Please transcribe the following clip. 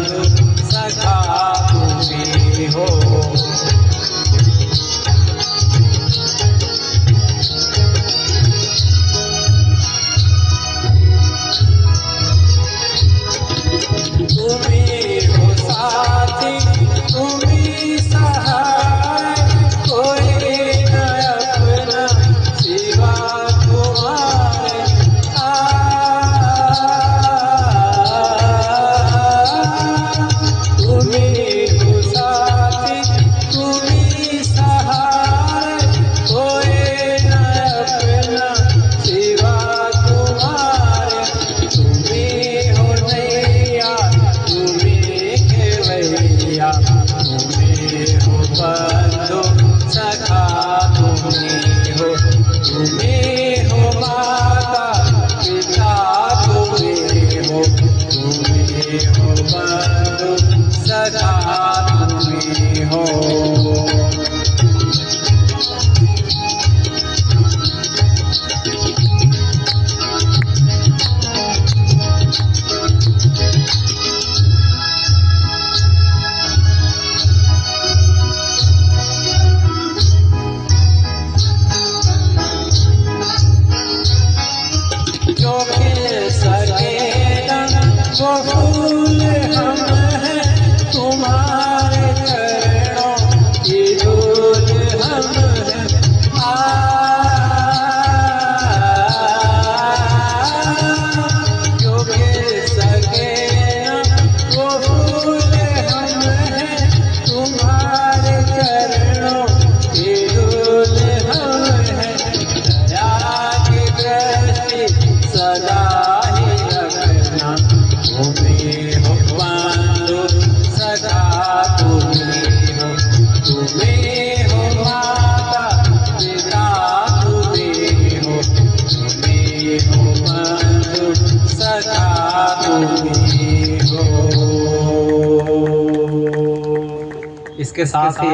बंधु सखा तुम्ही हो। तुम्ही हो साथी, तुम्ही सहाय, कोई न अपना सिवा तुम्हारे। तुम्ही हो साथी, तुम्ही सहाय, कोई न अपना सिवा तुम्हारे। तुम्ही हो नैया, तुम्ही खेवैया, तुम्ही हो बंधु सखा तुम्ही हो। तुम्ही हो माता पिता तुम्ही हो, तुम्ही हो बंधु सखा तुम्ही हो। जो खिल सके वो फूल हम हैं, तुम्हारे चरणों की धूल हम हैं। जो खिल सके वो फूल हम हैं, तुम्हारे चरणों की धूल हम हैं। दया की दृष्टि सदा ही रखना, तुम्ही हो बंधु सखा तुम्ही हो। तुम्ही हो माता पिता तुम्ही हो, तुम्ही हो बंधु सखा तुम्ही हो। इसके साथ ही